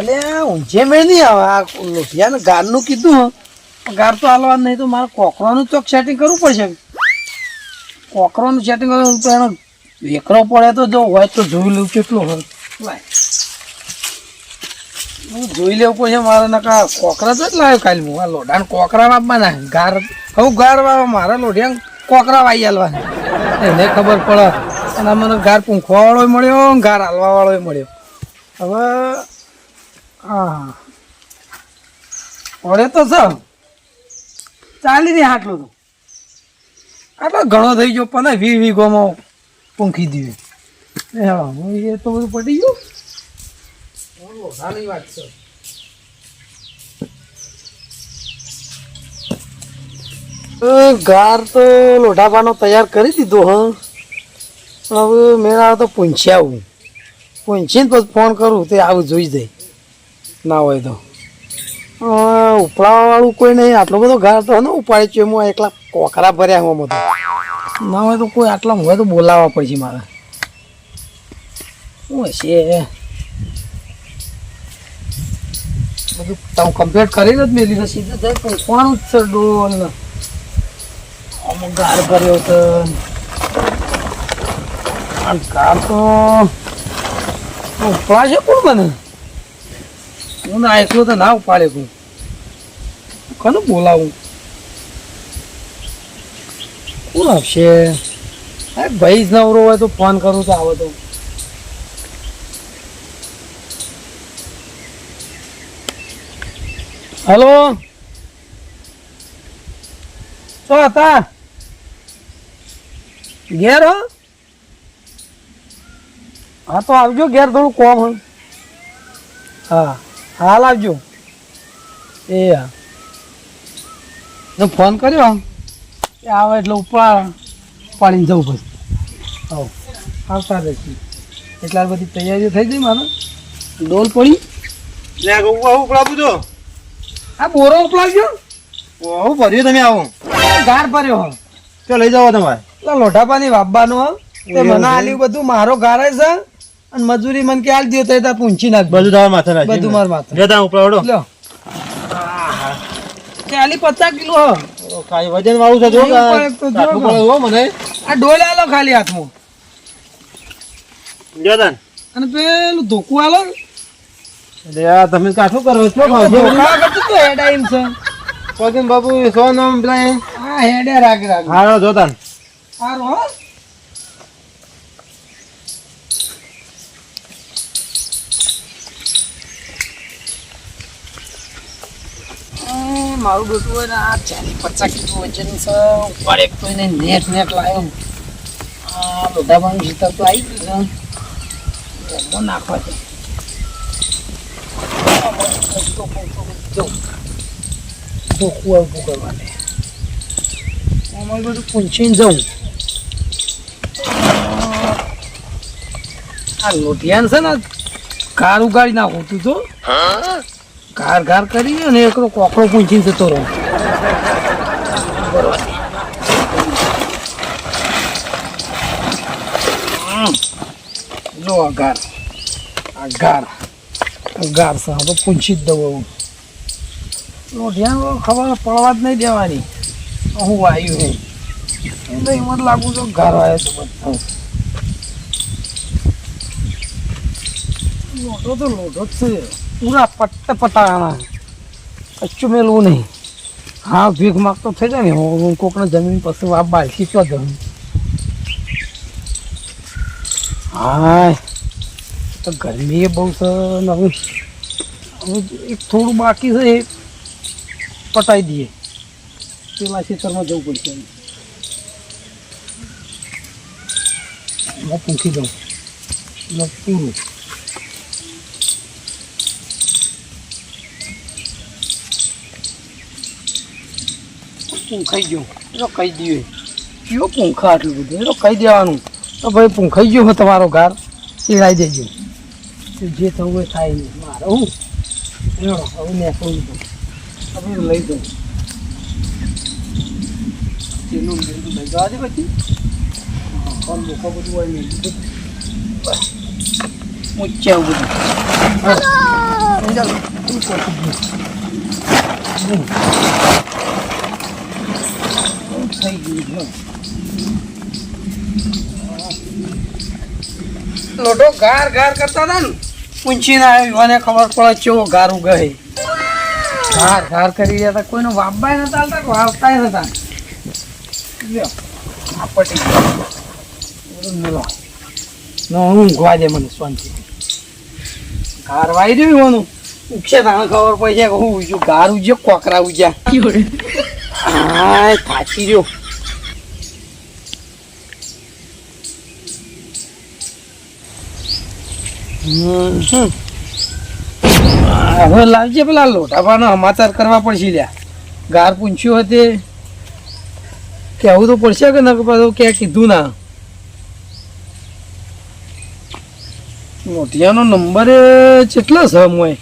એટલે ઊંઝે મેળ નહીં આવે આ લોઢિયાને ગારનું કીધું ગાર તો હાલવાનું નહીં તો મારે કોકરાનું ચોક સેટિંગ કરવું પડશે કોકરાનું સેટિંગ કરવું તો એનો વેકરો પડે તો જો હોય તો જોઈ લઉં કેટલો હોય હું જોઈ લેવું પડશે મારે નકા કોકરા તો જ લાવ્યો ખાલી હું આ લોઢાને કોકરા આપવાના ગાર હવે ગાર વાળવા મારા લોઢિયા કોકરા વાઈ હાલવાના એને ખબર પડે અને મને ગાર પૂંખવા વાળો મળ્યો ગાર હાલવા વાળો મળ્યો હવે હા પડે તો છે ચાલી નહીં આટલું તો આટલો ઘણો થઈ ગયો પણ 20 વીઘોમાં પૂંખી દીધું એ તો બધું પડી ગયું લોઢાની વાત છે ગાર તો લોઢાપાનો તૈયાર કરી દીધો હા પણ હવે મેળા તો પૂંછી આવું પૂંછીને પછી ફોન કરું તે આવું જોઈ જાય ના હોય તો ઉપડાવાળું કોઈ નહીં આટલો બધો ગાર તો ને ઉપાડે છે હું એકલા કોકરા ભર્યા હું બધું ના હોય તો કોઈ આટલા હોય તો બોલાવવા પડશે મારે શું હશે બધું તમે કમ્પ્લીટ કરીને જ મેલી તો સીધું જાય પૂંખવાનું જ છે ડોલ અમુક ગાર ભર્યો તો ગાર તો ઉપાડશે કોણ મને હું ના એકલો તો ના ઉપાડે કોઈ કોનું બોલાવું કોણ આવશે ભાઈ જ નવરો હોય તો ફોન કરું તો આવે તો હલો તો હતા ઘેર હો હા તો આવજો ઘેર થોડું કોમ હોય હા હાલ આવજો એ હા ફોન કર્યો એ આવે એટલે ઉપાડીને જવું પછી હા આવતા રહેશે એટલા બધી તૈયારીઓ થઈ ગઈ મારે ડોલ પડી ઉપડાવું તો આ બોરો ઉપલાવજો હું ભર્યું તમે આવો ગાર ભર્યો હો તો લઈ જાઓ તમારે એટલે લોઢાપાની વાપવાનું હો તે મને આલ્યું બધું મારો ગારે છે અને મજૂરી મને કે આલ દો તો ત્યાં પૂંછી નાખ બધું તમારા માથે નાખી બધું મારા માથે જતા ઉપડાવડો લ્યો તે આલી 50 કિલો હો કાઈ વજન વાળું છે જો આટલું પડે હો મને આ ડોલ આલો ખાલી હાથમાં જતા અને પેલું ધોકું આલો એટલે આ તમે કાઠું કરો છો ધોકા કરતું તો હેડ આઈમ છે પગન બાપુ સો નામ પેલા હા હેડે રાખ હારો જોતા સારું હો મારું બેટું હોય ને આ 40-50 કિલો વજન છે ઉપાડે કોઈને નેટ લાવ્યો આ લોઢાવાનું શીતળ તો આવી ગયું છે એમાં નાખવા છે ચોખ્ખું આવતું કરવા દે અમારું બધું પૂંછીને જવું આ લોઢિયાન છે ને કાર ઉગાડી નાખું તું તો ઘાર ઘાર કરી અને એકડો કોકરો પૂંચીને જતો રહો જો આ ગાર છે હવે પૂંછી જ દઉં લોઢિયાનો ખબર પડવા જ નહીં દેવાની હું આવ્યું નહીં એટલે એમ જ લાગુ તો ઘર આવ્યો તો બધા લોઢો તો લોઢો જ છે પૂરા પટાણા કચ્ચું મેળવું નહીં હા ભીખ માગતો થઈ જાય ને હું કોકને જમીન પછી આ બાર શીખવા દઉં હા તો ગરમી એ બહુ છે ને હવે એક થોડું બાકી છે એ પટાઈ દઈએ પેલા ખેતરમાં જવું પડશે હું પૂછી દઉં પૂરું પૂંખાઈ ગયો એ કહી દઈએ કયો પૂંખા આટલું બધું એ કહી દેવાનું તો ભાઈ પૂંખાઈ ગયો હોય તમારો ઘર ચીડાઈ દેજો જે થવું એ થાય નહીં મારે હું હવે નેકળું હવે લઈ દઉં તેનું લઈ જવા દે પછી પણ લોકો બધું હોય નહીં ઊંચે આવું બધું લોટો ગાર ગાર કરતા હતા ને પૂંછી ના આવ્યો અને ખબર પડે કેવો ગાર ઉગે ગાર ગાર કરી રહ્યા હતા કોઈનો વાપબાય નતા હાલતા કે વાપતાય નતા લ્યો આ પટી મેલો ઊંઘવા દે મને શાંતિ ગાર વાઈ રહ્યું હોનું ઉગશે તાણે ખબર પડશે કે હું ઉજ્યું ગાર ઉજ્યો કોકરા ઉજ્યા હા થાકી રહ્યો હવે લાવજે પેલા લોટાપાનો સમાચાર કરવા પડશે લ્યા ગાર પૂછ્યું હતી કેવું તો પડશે કે ના પાછું ક્યાં કીધું ના મોટિયાનો નંબર કેટલો છે મોય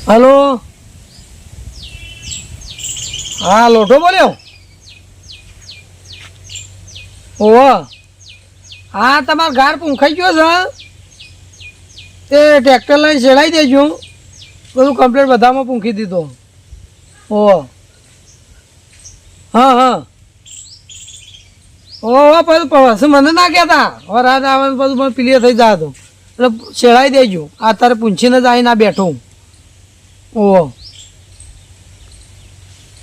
હલો હા લોટો બોલ્યો ઓહો હા તમારો ગાર પૂંખાઈ ગયો છે તે ટ્રેક્ટર લઈને ચડાવી દેજો બધું કમ્પ્લીટ બધામાં પૂંખી દીધો ઓહો હા હા ઓહો પછી મને ના કહેતા હવે રાત આવે બધું મને ક્લિયર થઈ જાય તો એટલે ચડાવી દેજો આ તારે પૂંછીને જ આવીને બેઠો ઓહો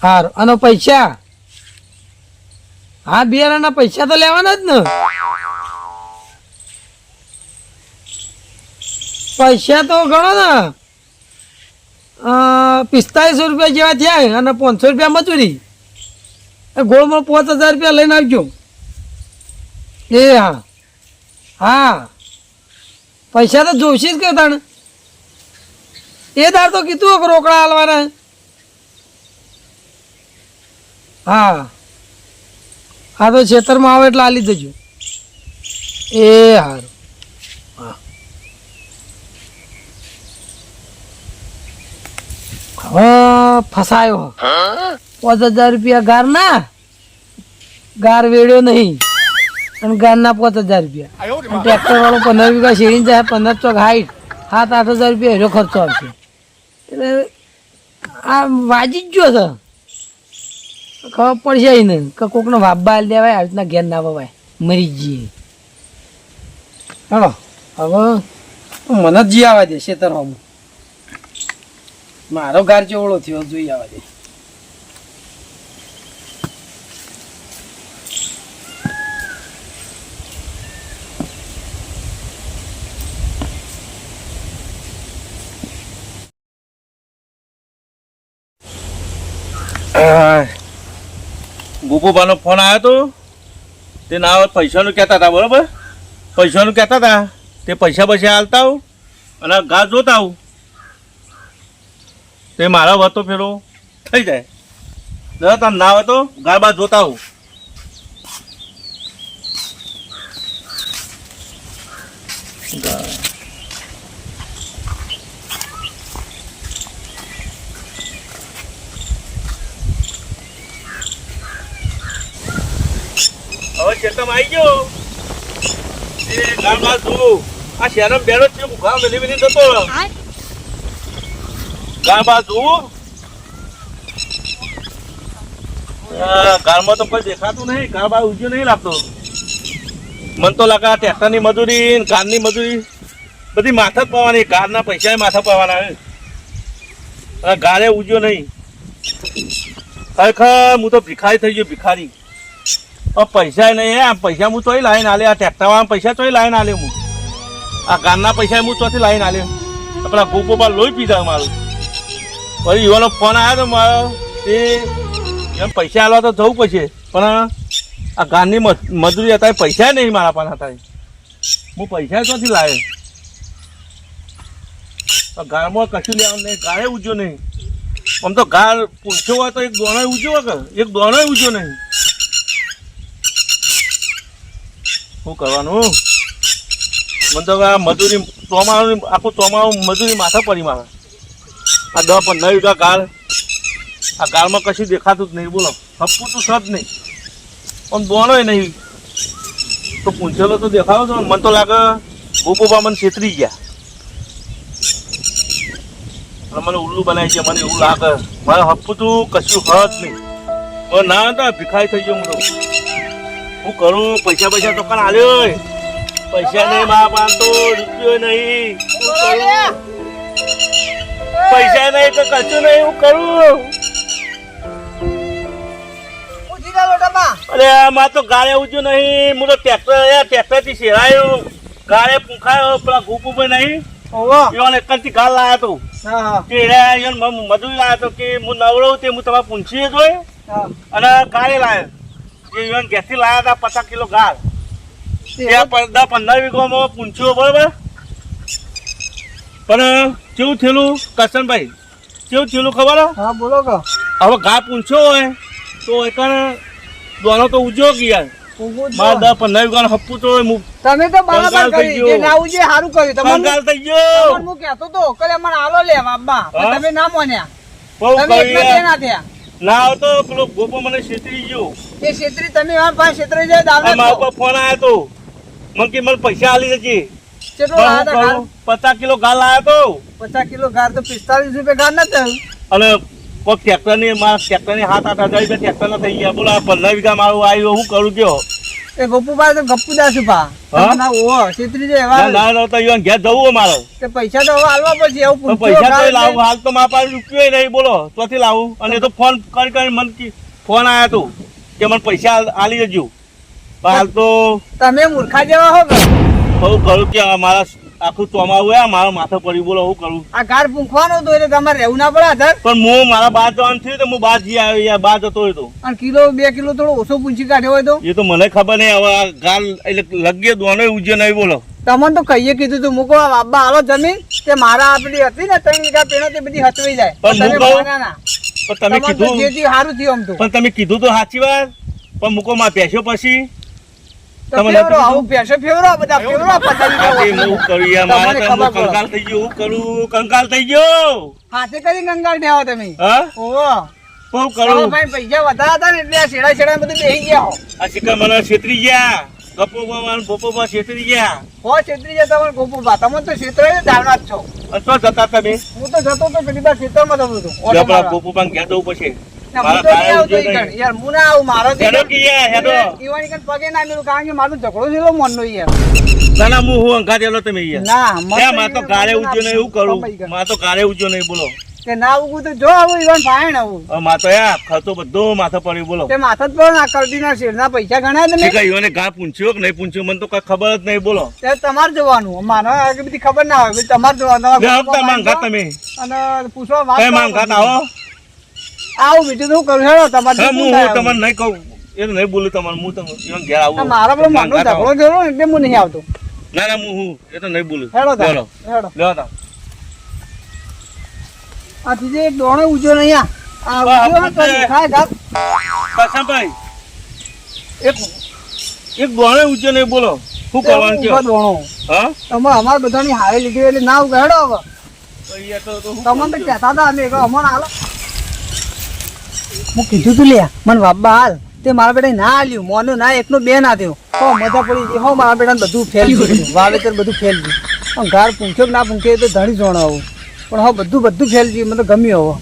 સારું અને પૈસા હા બિયારાના પૈસા તો લેવાના જ ને પૈસા તો ગણો ને 4500 રૂપિયા જેવા થયા અને 500 રૂપિયા મજૂરી ગોળમાં 5000 રૂપિયા લઈને આવજો એ હા હા પૈસા તો જોઈશે જ કે તાણે એ તાર તો કીધું કે રોકડા હાલવાના હા હા તો ખેતરમાં આવે એટલે આલી દેજો એ સારું હા હવે ફસાયો 5000 રૂપિયા ગાર ના ગાર વેડ્યો નહીં અને ગારના 5000 રૂપિયા ટ્રેક્ટર વાળો 15 વીઘા શેરીને જાય 15 ચોક હાઈટ 7-8 હજાર રૂપિયા એનો ખર્ચો આવશે એટલે આ વાજી જ ગયો છે ખબર પડશે ને કે કોકનો વાપબા હાલ દેવાય આવી રીતના ઘેર ના વવાય મરી જઈએ હાલો હવે મને જ જી આવવા દે ખેતરમાં મારો ગાર ચોવડો થયો જોઈ આવવા દે ગોપુભાઈનો ફોન આવ્યો હતો તે ના પૈસાનું કહેતા હતા બરાબર પૈસાનું કહેતા હતા તે પૈસા હાલતા આવું અને ઘા જોતા આવું તે મારા વાતો ફેરો થઈ જાય દસ તાર ના હોય તો ઘા બા જોતા આવું હવે ચેતમ આવી ગયો એ ગામમાં જોઉં આ શહેરમાં બેનો જ છે ગામ મેલી મેલી જતો ગામમાં જોઉં ગામમાં તો કોઈ દેખાતું નહીં ગામ બહાર ઉજ્યો નહીં લાગતો મને તો લાગે ટ્રેક્ટરની મજૂરી ગારની મજૂરી બધી માથા જ પાવાની ગારના પૈસા માથા પાવાના અને ગારે ઉજ્યો નહીં ખરેખર હું તો ભિખારી થઈ ગયો ભિખારી પૈસા નહીં આ પૈસા હું ચોઈ લાવીને આલે આ ટ્રેક્ટરવાળા પૈસા ચોઈ લાવીને આલે હું આ ગારના પૈસા હું ચોથી લાવીને આલે પેલા ગોપોબા લોહી પીધા મારું પછી યુવાનો ફોન આવ્યો તો મારો એ એમ પૈસા આલવા તો જવું પડશે પણ આ ગારની મજૂરી હતા પૈસા નહીં મારા પાસે હતા હું પૈસા ચોથી લાવ્યો ગારમાં કશું લેવાનું નહીં ગાળે ઉજ્યો નહીં આમ તો ગાળ પૂછ્યો હોય તો એક દોણો ઉજ્યો કે એક દોણો ઉજ્યો નહીં શું કરવાનું મને તો આ મજૂરી ચોમાસું આખું ચોમાસું મજૂરી માથા પડી મારે આ 10-15 વીઘા ગાળ આ ગાળમાં કશું દેખાતું જ નહીં બોલો હપ્પું તો સદ નહીં આમ દોણોય નહીં તો પૂંછેલો તો દેખાવો છો મને તો લાગે ગોપોબા મને છેતરી ગયા અને મને ઉલ્લુ બનાવી છે મને એવું લાગે મારે હપ્પું તું કશું હત નહીં પણ ના તો ભિખારી થઈ ગયો હું શું કરું પૈસા તો કાન આલ્યો પૈસા નહીં મારા પાસે તો રૂપિયો નહીં શું કરું પૈસા નહીં તો કશું નહીં હું કરું અરે માં તો ગાળે ઉજ્યું નહીં હું તો ટ્રેક્ટર થી શેરાયું ગાળે પૂંખાયો પેલા ગોપુભાઈ નહીં ઈવન એકલથી ગાળ લાયા તો કે મજૂરી લાયા તો કે હું નવડું તે હું તમારે પૂંછીએ જોઈ અને ગાળે લાયો જે ઈવન ગેસથી લાયા હતા 50 કિલો ગાળ 10-15 વીઘામાં પૂંછ્યો બરોબર પણ કેવું થયેલું કરશનભાઈ કેવું થયેલું ખબર હા બોલો કે હવે ઘા પૂંછ્યો હોય તો એક દોનો તો ઉજ્યો ગયા મારા 10-15 વીઘાનો હપ્પું તો તમે તો બરાબર કરી જે ના ઉજે સારું કર્યું તમે કંગાલ થઈ ગયો હું કહેતો તો કે મને આલો લે બાબા તમે ના માન્યા બહુ તમે એટલે ના થયા ના આવતો પેલો ગોપો મને છેતરી ગયો એ ક્ષેત્રી તમે મારા પાસે ક્ષેત્રી જાય દાવ મારા ઉપર ફોન આવ્યો તો મને કે મને પૈસા આલી દેજે કેટલો લાયા હતા 50 કિલો ગાળ લાયો તો 50 કિલો ગાર તો 45 રૂપિયા ગાર ના થયું અને કોઈ ટ્રેક્ટરની મારા ટ્રેક્ટરની 7-8 હજાર રૂપિયા ટ્રેક્ટરના થઈ ગયા બોલો 15 વીઘા મારું આવ્યું હું કરું કયો એ ગોપુભાઈ તો ગપ્પુ દાસુ પા ના ઓ ક્ષેત્રી જાય એવા ના તો ઈવન ઘેર જવું મારો તે પૈસા તો હવે આલવા પછી એવું તો પૈસા તો લાવું હાલ તો મારા પાસે રૂપિયો નહીં બોલો તોથી લાવું અને એ તો ફોન કરી મને ફોન આવ્યો તો કે મને પૈસા આલી દેજો હાલ તો તમે મૂર્ખા જેવા હો બહુ કરું કે મારા આખું ચોમાવું હે મારા માથા પડી બોલો હું કરું આ ગાર પૂંખવાનો તો એટલે તમારે રહેવું ના પડે આધાર પણ હું મારા બહાર જવાનું થયું તો હું બહાર જઈ આવ્યો યાર બહાર જતો હોય તો અને કિલો 2 કિલો થોડો ઓછો પૂંછી કાઢ્યો હોય તો એ તો મને ખબર નહીં હવે આ ગાલ એટલે લગે દોનો ઉજ્યો નહીં બોલો તમને તો કહીએ કીધું તું મૂકો બાબા હાલો જમીન તે મારા આપડી હતી ને 3 વીઘા પેણો તે બધી હચવાઈ જાય પણ તમે મૂકો. માન્યા ના. પણ તમે તમારે તો કીધું જે સારું થયું આમ તો પણ તમે કીધું તો સાચી વાત પણ મૂકો માં પેશો પછી તો તમને ફેવરો કીધું? આવું પેશો ફેવરો બધા ફેવરો આજે હું કરું યાર મારે તમને તો હું ખબર પડે. કંગાલ થઈ ગયો હું કરું કંગાલ થઈ ગયો હાથે કરી ગંગાળ ને આવો તમે હા ઓહો બહુ હવે કરું ભાઈ પૈસા વધારે હતા ને એટલે આ શેડા શેડા બધું બેસી ગયા હો આ શિકાર મને છેતરી ગયા ગપોમાં ભોપોમાં છેતરી ગયા હો છેતરી જાય તમારે ગોપુ બા તમે તો ક્ષેત્ર દાવના જ છો અને તો જતા તમે હું તો જતો તો પેલી બાર ક્ષેત્રમાં જતો હતો ઓટો આપણા મારવા. ભોપોમાં ઘેર જવું પડશે ના, મારા હું તો નહીં કાળે આવતો ઉજ્યો ઈ નહીં. કણ. યાર હું ના આવું મારો તો હેડો કે યાર, હેડો. ઈવાની કણ પગે ના મેલું કારણ કે મારું ઝઘડો થયેલો મનનો યાર ના ના હું અંગારેલો તમે યાર ના મને હે માં તો ગાળે ઉજ્યો નહીં એવું કરું કપાઈ ગયા. માં તો ગાળે ઉજ્યો નહીં બોલો કે ના આવું તો જો આવું ઈવન ફાઈન આવું હવે માં તો યાર ખર્ચો બધો માથે પડ્યો બોલો તે માથા જ પર ના કરતી ના શેરના પૈસા ગણ્યા તમે કે ઈવને ગા પૂંછ્યો કે નહીં પૂંછ્યો મને તો કઈ ખબર જ નહીં બોલો ત્યારે તમારે જોવાનું મારે આગળ બધી ખબર ના હોય પછી તમારે જોવાનું બે તમારે હપ્તા માંગા તમે અને પૂછવા વાત કઈ કરો માંગા પછી. આવો આવું બીજું શું કરું હેડો તમારે હા શું હું થાય તમને નહીં કહું એ નહીં બોલું તમારે હું તમને ઈવન ઘેર આ આવું મારા પેલો મનનો માંગા ઝઘડો આવો. થયેલો ને એટલે હું નહીં આવતો ના ના હું એ તો નહીં બોલું હેડો તાર, બોલો હેડો લ્યો તા આ બીજે એક દોણો ઉજ્યો નહીં આ વાહ, ઉજ્યો ને તો આપણે- ખાય ઘાત. કશાભાઈ એક દોણે ઉજ્યો નહીં બોલો શું કરવાનું ઊભા કયો દોણો હા તમે અમારે બધાની હારે લીધી એટલે ના ઉગે હેડો હવે અહીંયા તો શું તમને તો કહેતા હતા અમે કે અમને હાલો હું કીધું તું લે મને બાબા હાલ તે મારા બેટા ના હાલ્યું મોનો ના એકનો બે ના થયો હો મજા પડી ગઈ હો મારા બેટા બધું ફેલ ગયું વાવેતર બધું ફેલ ગયું પણ ઘર પૂંખ્યો કે ના પૂંખ્યો એ તો ધણી જોણો આવું પણ હવે બધું ફેલ ગયું મને તો ગમ્યું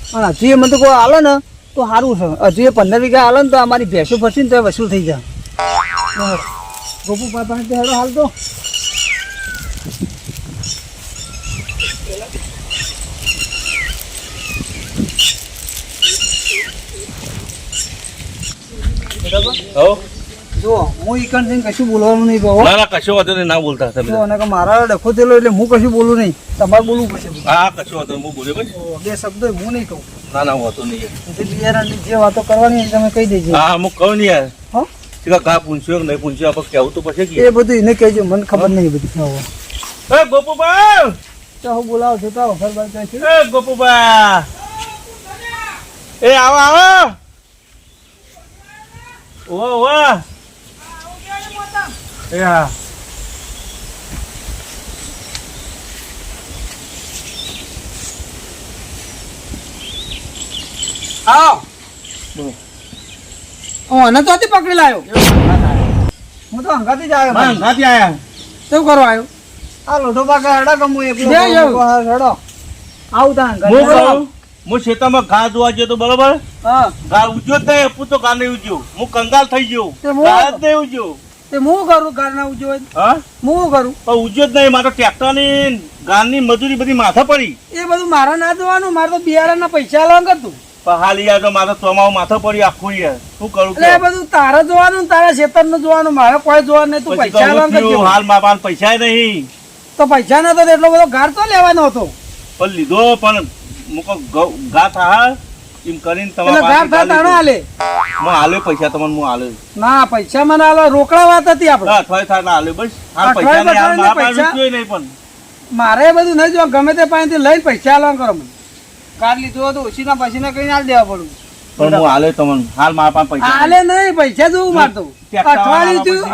હવે અને હજુ એ મને તો કોઈ હાલો ને તો સારું છે હજુ એ 15 વીઘા હાલો ને તો અમારી ભેંસો ફસી ને તો એ વસૂલ થઈ જાય ગોપુ પાસે હેડો હાલ તો હો જો હું ઈકણ થઈને કશું બોલવાનું નહીં કહો ના ના કશો વાંધો નહીં ના બોલતા તમે જો અને કે મારા ડખો થયેલો એટલે હું કશું બોલું નહીં તમારે બોલવું પડશે હા કશો વાંધો નહીં, હું બોલ્યો ભાઈ તો બે શબ્દો હું નહીં કહું ના ના વાંધો નહીં એટલે બિયારાની જે વાતો કરવાની હોય તમે કહી દેજો હા હું કહું નહીં યાર હો કે ઘા પૂંછ્યો કે નહીં પૂંછ્યો આપણે કહેવું તો પછી કે એ બધું એને કહેજો મને ખબર નહીં બધી હવે એ ગોપુબા તો હું બોલાવો છો તો ઘર બાર જાય છે એ ગોપુબા એ આવો આવો ઓ વાહ એ હા આવો હું અને ચોથી પકડી લાવ્યો હું તો હંગાથી જ આવ્યો મારા અંગાથી આયા શું કરવા આવ્યો આ લોઢો પાકા હેડા કે હું એકલો બે જાઉં. હેડો આવું તા હું હંગાથી કહું, હું ખેતરમાં ઘા જોવા ગયો તો બરોબર હા ઘા ઉજ્યો જ નહીં અપુ તો ઘા નહીં ઉજ્યો હું કંગાલ થઈ ગયો તે હું- ઘા જ નહીં ઉજ્યો તે હું કરું ઘરના ઉજો હા હું કરું પણ ઉજ્યો જ નહીં મારો ટ્રેક્ટરની ગાનની મજૂરી બધી માથા પડી એ બધું મારા ના જોવાનું મારે તો બિયારણના પૈસા લાવ કરતું પણ હાલ યાર તો મારો ચોમાવું માથા પડી આખું યાર શું કરું એટલે એ કે? બધું તારે જોવાનું ને તારા ખેતરનું જોવાનું મારે કોઈ જોવાનું નહીં તું પછી પૈસા તો લાવ હું થયું, કરજો હાલ મારા પાસે પૈસા નહીં તો પૈસા નતો તો એટલો બધો ગાર તો લેવાનો હતો પણ લીધો પણ મૂકો ઘા થા એમ કરીને એટલે તમારા ગાર પાસે થાય તાણે હાલે હું હાલ્યો પૈસા તમને હું હાલ્યો ના પૈસા મને હાલો રોકડા વાત હતી આપણે અઠવાડિયે થાય ના હાલ્યો બસ હાલ અઠવાડિયે પૈસા નહીં હાલ મારા પાસે પૈસા? રૂપિયો નહીં પણ મારે એ બધું નહીં જોવા ગમે તે પાસેથી લઈને પૈસા લાવ કરો મને કાર લીધું હતું ઓછીના પછીના કઈ ના દેવા પડું પણ હું હાલ્યો તમને હાલ મારા પાસે પૈસા હાલે નહીં પૈસા જોવું મારતો ટ્રેક્ટર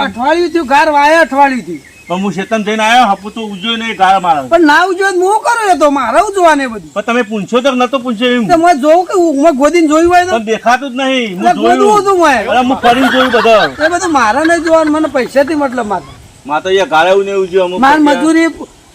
અઠવાડિયું થયું ગાર વાય અઠવાડિયું થયું પણ હું શેતન જઈને આવ્યો હપુ તો ઉજ્યો નહીં ગાળ મારા પણ ના ઉજવે તો હું કરું એ તો મારે જોવાને બધું પણ તમે પૂછ્યો તો નતો પૂછ્યો એમ તો મેં જોઉં કે મેં ગોદીને જોયું હોય તો પણ દેખાતું જ નહીં એટલે હું ગોદવું જોયું હતું મેં અરે હું ફરીને જોયું બધા એ બધું મારે નહીં જોવાનું મને પૈસાથી મતલબ મારે માં તો અહીંયા ગાળે એવું નહીં ઉજ્યો અમુક મારી પૈસા. મજૂરી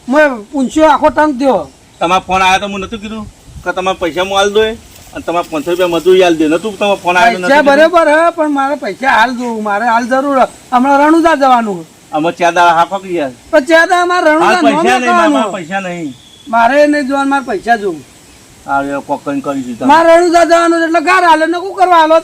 મેં પૂછ્યો આખો ટંક થયો તમારો ફોન આવ્યો તો હું નતું કીધું કે તમારા પૈસા હું હાલ દો અને તમારા 500 રૂપિયા મજૂરી હાલ દે નતું તમારો ફોન આવ્યો તો પૈસા નતું કીધું? બરાબર હે પણ મારે પૈસા હાલ જોવું મારે હાલ જરૂર હે. હમણાં રણુજા જવાનું છે. અમે 4 દાડા હાફા કરી યાર પણ ત્યાં તો અમારે હાલ રણુજા નોમ પૈસા નહીં મારા લખાવવાનું. પૈસા નહીં મારે નહીં જોવાનું મારે પૈસા જોવું આ કોકન કરીશું તમે મારે રણુજા જવાનું છે એટલે ગાર હાલે ને શું કરવા હાલો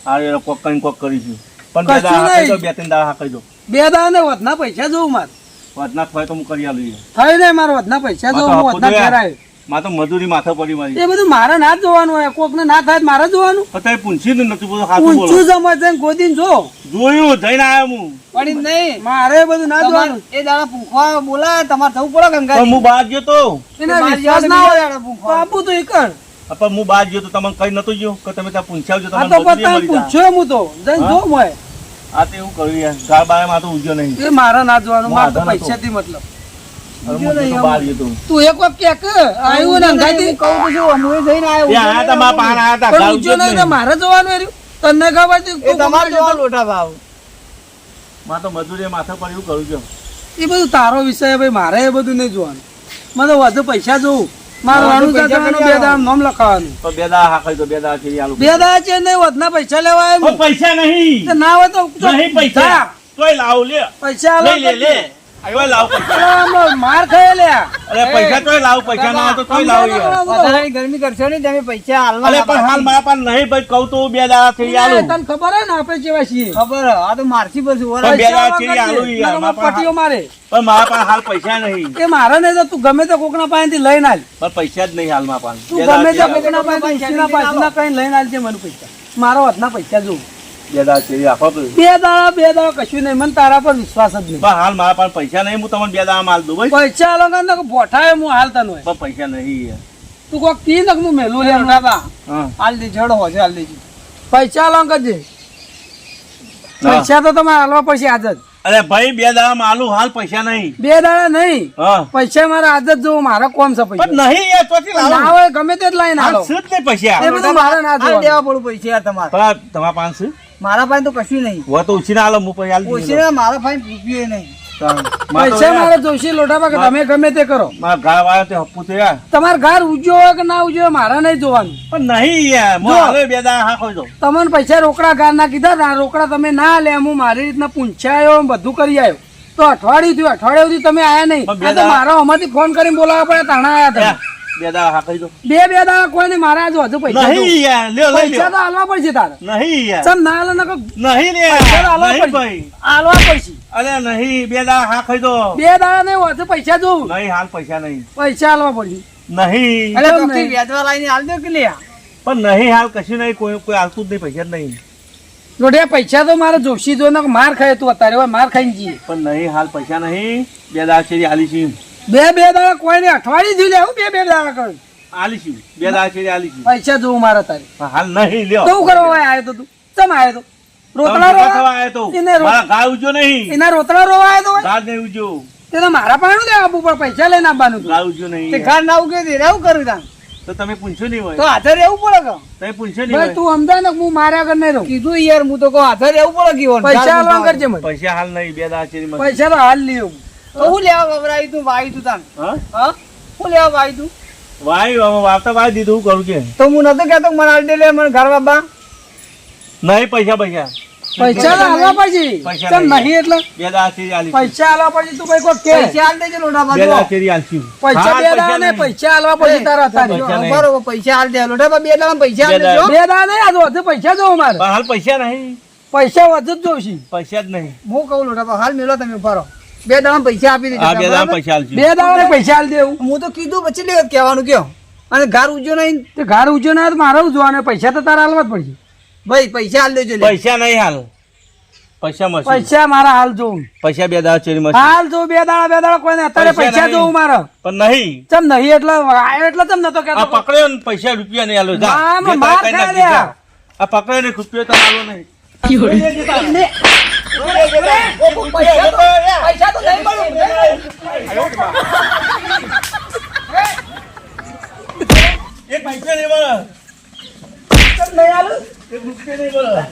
આ કોકન કોક કરીશું પણ કશું બે દાડા હાંકાઈ નહીં. દો, 2-3 દાડા હાંકાઈ દો બે દાડા ને વધના પૈસા જોવું મારે વધના થાય તો હું કરી આલું યાર. થઈ નહીં મારે વધના પૈસા જોવું હું વધના ઘેર આવ્યો. માં તો મજૂરી માથા પડી મારી એ બધું મારે ના જ જોવાનું હોય કોક ને ના થાય તો મારે જોવાનું પણ તમે પૂછ્યું જ નતું બધું સાચું બોલો ઊંચું સમજ છે ગોદીને જો જોયું જઈને આવ્યો હું પડી જ નહીં મારે એ બધું ના જોવાનું તમારે એ દાડા પૂંખવા બોલાય તમારે જવું પડે કેમ પણ હું બહાર ગયો તો એના બહાર વિશ્વાસ જવા ના દે, હોય બીજા દાડા પૂંખવા. બાપુ તો એ કર પણ હું બહાર ગયો તો તમને કઈ નતું ગયો કે તમે ત્યાં પૂછ્યા આ તમને તો મજૂરી પતા મળી જાય. પૂછ્યો હું તો જઈને હા? જો મોય આ તો એવું કર્યું યાર ગાળ બાય માં તો ઉજ્યો નહીં એ મારે ના જોવાનું હું મારે તો આધા નતો. પૈસાથી મતલબ હવે હું તો બહાર ગયો તો તું એક વખત કે આવ્યું ને અંગાથી હું કહું તો છું, હું જઈને આવ્યો. એ આયા તા મારા પાન આયા તા પણ ગાળ ઊંચો ઉજ્યો જ નહીં તો નહીં. મારે જોવાનું એર્યું તને ખબર છે એ તું તમારે ખબર છે જોવા તો- લોટા ભાવ માં તો મજૂરી માથા પર એવું કરું છું એ બધું તારો વિષય છે ભાઈ મારે એ બધું નહીં જોવાનું મને વધુ પૈસા જોવું મારે વધુ રણુજા પૈસા જવાનું કરી બે દાડા નામ લખાવાનું તો 2 દાડા હાંકાઈ દો 2 દાડા ફેરી આલું બે દાડા છે નહીં વધના પૈસા લેવા પણ આવ્યું પૈસા નહીં તો ના હોય તો નહીં પૈસા જા. તોય લાવ લે પૈસા લે આલો લે લે તોય લાવ પૈસા અરે આમાં માર ખાઈ લ્યા અરે પૈસા તોય લાવ પૈસા ના હોય તો તોય લાવ યાર વધારે ગરમી કરશો નહીં તમે પૈસા હાલવા અરે પણ હાલ મારા પાસે નહીં ભાઈ કહું તો 2 દાડા ફેરી આલું તને ખબર હે ને આપણે કેવા છીએ ખબર હે, આ તો મારસી પછી પણ વરાળ. બે દાડા ફેરી આલું યાર નકર મારા પટીઓ પાસે મારે પણ મારા પાસે હાલ પૈસા નહીં એ મારે નહીં તો તું ગમે તે કોકના પાસેથી લઈને આલ પણ પૈસા જ નહીં હાલ મારા પાસે તું બે ગમે દાડા તે ફેરી આલું. કોકના પાસેથી ઉછીના પાછના કઈ લઈને આલજે મને પૈસા મારો હાથના પૈસા જોઉં 2 દાડા ફેરી આપો તો. બે દાડા કશું નહીં મને તારા પર વિશ્વાસ જ નહીં પણ હાલ મારા પાસે પૈસા નહીં હું તમને 2 દાડા માલ દઉં ભાઈ પૈસા આલો ને તો બોઠાય હું હાલ તને હોય પણ પૈસા નહીં યાર તું કોક કી ને હું મેલું લે લોટા ભાવ. હા હાલ દે જડો હોય છે, હાલ દેજો. પૈસા આલો કરજે પૈસા તો તમારે હાલવા પડશે આજ જ અરે ભાઈ 2 દાડા માલું હાલ પૈસા નહીં બે દાડા નહીં હા પૈસા મારે આજ જ જોવું મારે કોમ છે પણ પૈસા નહીં યાર તોથી ના લાવો હોય ગમે તે જ લઈને હાલ આલો શું જ નહીં પૈસા એ બધું મારે ના હાલ જોવાનું દેવા પડું પૈસા યાર તમારે પણ તમારા પાસે મારા પાસે તો કશું નહીં હોય તો ઉછીને આલો હું પછી હાલ દીધું. ઓછી મારા પાસે રૂપિયો નહીં મારે તો પૈસા યાર, મારે જોઈશે લોટા કે તમે ગમે તે કરો મારા ગાળ વાળા તે હપ્પુ તો યાર તમારે ઘર ઉજ્યો હોય કે ના ઉજ્યો હોય મારે નહીં જોવાનું પણ નહીં યાર હું જો. હાલે 2 દાડા હા ખોઈ દઉં તમને પૈસા રોકડા ઘર ના કીધા ના રોકડા તમે ના લે હું મારી રીતના પૂંછાયો બધું કરી આવ્યો તો અઠવાડિયું થયું અઠવાડિયા સુધી તમે આયા નહીં પણ બે આ તો દાડા- મારા અમારથી ફોન કરીને બોલાવવા પડે તાણા આયા તમે 2 દાડા હા ખોઈ દઉં બે દાડા કોઈ નહીં મારે આજે વધુ પૈસા નહીં જોવું. યાર લ્યો લઈ પૈસા તો લ્યો હાલવા પડશે તારે નહીં યાર ચમ ના હાલે નકર નહીં લે પૈસા તો હાલવા નહીં પડશે ભાઈ હાલવા પડશે અરે નહીં 2 દાડા હા ખોઈ દો બે દાડા નહીં વધુ પૈસા જોવું નહીં હાલ પૈસા નહીં પૈસા હાલવા પડશે નહીં અરે કેમ તો નહીં? વ્યાજવા લાઈને હાલ દો કે લે પણ નહીં હાલ કશું નહીં કોઈ કોઈ હાલતું જ નહીં પૈસા જ નહીં લોઢિયા પૈસા તો મારે જોશી જો ને માર ખાય તું અત્યારે હવે માર ખાઈને જઈએ પણ નહીં હાલ પૈસા નહીં 2 દાડા શેરી આલીશું બે દાડા કોઈ નહીં અઠવાડિયું થયું લે હું બે દાડા કરું આલીશું 2 દાડા શેરી આલીશું પૈસા જોવું મારે તારે પણ હાલ નહીં લ્યો તો હું કરવા હોય આવ્યો તો તું ચમ આવ્યો તો રોતડા તમે ભેગા થવા રોવા આયા તો એને રો- મારા ગાળ ઉજ્યો નહીં એના રોતડા રોવા આવ્યો તો હોય ગાળ નહીં ઉજ્યો તે તો મારા પાસે લે આપવું પણ પૈસા લઈને આપવાનું હતું. ગાળ ઉજ્યો નહીં તે યાર. ઘર ના ઉગે તે રહેવું કરું તાન તો તમે પૂછ્યું નહીં તો હોય હાથે રહેવું પડે કે તમે પૂછ્યું નહીં ભાઈ હોય તું સમજાય ને હું માર્યા કર નહીં રહું કીધું યાર હું તો કહું હાથે રહેવું પડે કીધું પૈસા આલવા કરજે મને પૈસા હાલ નહીં બે દાડા ચેરી પૈસા તો હાલ લ્યો તો હું લેવા વપરાય તું વાઈ તું તાન હા હા હું લેવા વાઈ તું વાવતા વાય દીધું હું કરું કે તો હું નતો કહેતો કે મને આલ દે લે મને ઘર બાબા નહીં પૈસા પૈસા પૈસા તો હાલવા પડશે પૈસા ચમ નહીં. નહીં એટલે બે દાડા ચેરી આલી પૈસા હાલવા પડશે તું કઈ કોક કે પૈસા આલ દેજે લોટા બે દાડા બાબા ચેરી આલશું પૈસા હા, બે દાડા ને નહીં. પૈસા હાલવા પડશે તારા તારી પૈસા નહીં. બરોબર પૈસા આલ દે લોટા બાબા બે દાડા પૈસા આલ બે દાડા. દેજો બે દાડા નહીં આ તો વધુ પૈસા જોવો મારે પણ હાલ પૈસા નહીં પૈસા વધુ જ જોઈશે પૈસા જ નહીં હું કહું લોટા બાબા હાલ મેલો તમે ઉભા રહો બે દાડા પૈસા આપી દેજો આ બે દાડા બરાબર? પૈસા આલશું બે દાડા ને પૈસા હાલ દેવું હું તો કીધું પછી લેવત કહેવાનું કયો અને ઘર ઉજો નહીં તે ઘર ઊંચો ના હોય તો મારે જોવાને પૈસા તો તારા હાલવા જ પડશે ભાઈ પૈસા આલ દેજો લે પૈસા નહીં હાલ પૈસા મળશે પૈસા મારા હાલ જોવું પૈસા બે દાડા ચેરી મળશે હાલ જો બે દાડા કોઈને અત્યારે પૈસા પૈસા નહીં. જોવું મારે પણ નહીં ચમ નહીં એટલે આયો એટલે ચમ નતો આ કહેતો પકડ્યો ને પૈસા રૂપિયા નહીં આલો જા આમ જે માર તારે ખાઈ કઈ નાખ લ્યા. દીધા. આ પકડ્યો ને રૂપિયો તો આલો નહીં પૈસા તો નહીં મળે એક પૈસા નહીં મળે નહીં આલું એક રૂપિયો નહીં મળે